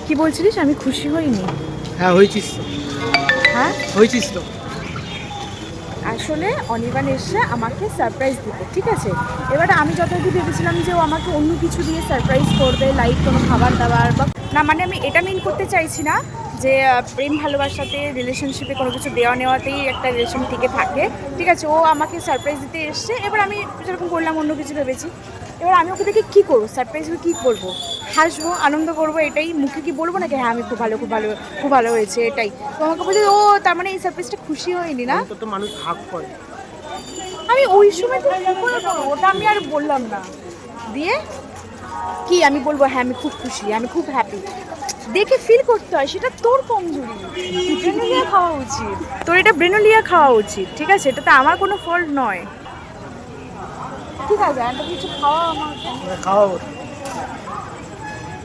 কি বলছিলিস আমি খুশি হইনি? হ্যাঁ হয়েছিস তো। হ্যাঁ হয়েছিস তো। আসলে অনির্বাণ এসে আমাকে সারপ্রাইজ দিতে, ঠিক আছে? এবারে আমি যতটুকু ভেবেছিলাম যে ও আমাকে অন্য কিছু দিয়ে সারপ্রাইজ করবে, লাইক কোনো খাবার দাবার বা না, মানে আমি এটা মিন করতে চাইছি না যে প্রেম ভালোবাসাতে রিলেশনশিপে কোনো কিছু দেওয়া নেওয়াতেই একটা রিলেশন টিকে থাকে, ঠিক আছে? ও আমাকে সারপ্রাইজ দিতে এসছে, এবার আমি যেরকম করলাম অন্য কিছু ভেবেছি। এবার আমি ওকে দেখে কী করবো, সারপ্রাইজ কী করবো? হাসবো, আনন্দ করবো, এটাই। মুখে কি বলবো নাকি হ্যাঁ আমি খুব ভালো খুব ভালো খুব ভালো হয়েছে, এটাই তো আমাকে বলছে। ও তার মানে এই সারপ্রাইজটা খুশি হয়নি না? অন্তত মানুষ হাক করে। আমি ওই সময় তো কি করে করবো, ওটা আমি আর বললাম না। দিয়ে কি আমি বলবো হ্যাঁ আমি খুব খুশি, আমি খুব হ্যাপি? দেখে ফিল করতে হয়, সেটা তোর কমজোরি। ব্রেনোলিয়া খাওয়া উচিত, তোর এটা ব্রেনোলিয়া খাওয়া উচিত, ঠিক আছে? এটাতে আমার কোনো ফল্ট নয়। ঠিক আছে, একটা কিছু খাওয়া আমাকে। খাওয়াবো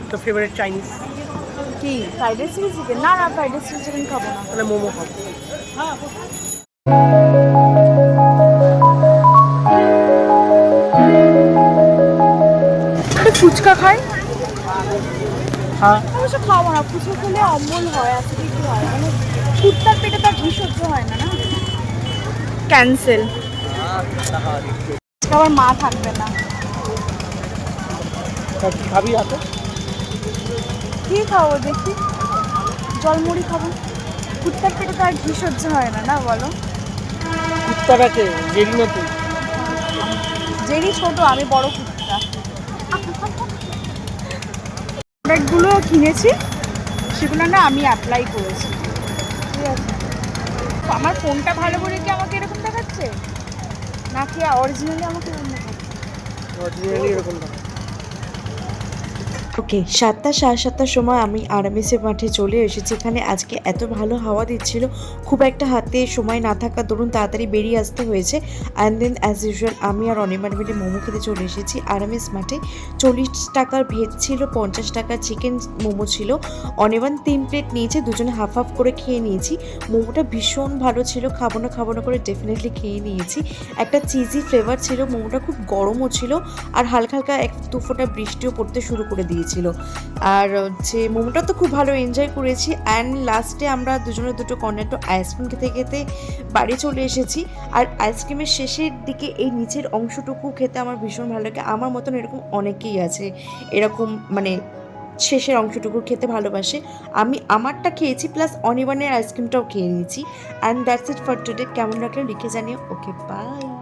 তো। ফেভারিট চাইনিজ কি ফ্রাইড রাইস চিলি চিকেন? না না, ফ্রাইড রাইস চিলি চিকেন খাবো না। তাহলে মোমো খাবো। ফুচকা খায়? হ্যাঁ অবশ্য খাবো না, ফুচকা খেলে অম্বল হয়, অ্যাসিডিটি হয়, মানে কুত্তার পেটে তার ঘি সহ্য হয় না, না? ক্যান্সেল। আমার মা থাকবে না। খাবি রাতে? কি খাবো দেখি, জলমুড়ি খাবো। কুত্তার পেটে তো আর ঘি সহ্য হয় না, না বলো? কুত্তাটাকে জেরি না তুই? যেরই ছোট, আমি বড় কুত্তা। প্রোডাক্টগুলো কিনেছি, সেগুলো না আমি অ্যাপ্লাই করেছি, ঠিক আছে? আমার ফোনটা ভালো বলে কি আমাকে এরকম দেখাচ্ছে, নাকি অরিজিনালি আমাকে এরকম দেখাচ্ছে? অরিজিনালি এরকম না। ওকে, 7টা সাড়ে 7টার সময় আমি আরামিসের মাঠে চলে এসেছি। এখানে আজকে এত ভালো হাওয়া দিচ্ছিল, খুব একটা হাতে সময় না থাকার দরুন তাড়াতাড়ি বেরিয়ে আসতে হয়েছে। অ্যান্ড দেন অ্যাজ ইউজুয়াল আমি আর অনির্বাণ মিলে মোমো খেতে চলে এসেছি আরামিস মাঠে। 40 টাকার ভেজ ছিল, 50 টাকার চিকেন মোমো ছিল। অনির্বাণ 3 প্লেট নিয়েছে, দুজনে হাফ হাফ করে খেয়ে নিয়েছি। মোমোটা ভীষণ ভালো ছিল, খাবো না করে ডেফিনেটলি খেয়ে নিয়েছি। একটা চিজি ফ্লেভার ছিল, মোমোটা খুব গরমও ছিল, আর হালকা হালকা এক দু ফোঁটা বৃষ্টিও পড়তে শুরু করে দিয়েছিল। আর হচ্ছে মোমোটা তো খুব ভালো এনজয় করেছি। অ্যান্ড লাস্টে আমরা দুজনে দুটো কর্নেটো আইসক্রিম খেতে খেতে বাড়ি চলে এসেছি। আর আইসক্রিমের শেষের দিকে এই নিচের অংশটুকু খেতে আমার ভীষণ ভালো লাগে। আমার মতন এরকম অনেকেই আছে, এরকম মানে শেষের অংশটুকু খেতে ভালোবাসে। আমি আমারটা খেয়েছি, প্লাস অনির্বাণের আইসক্রিমটাও খেয়ে নিয়েছি। And that's it for today. কেমন লাগলো লিখে জানিও। ওকে, বাই।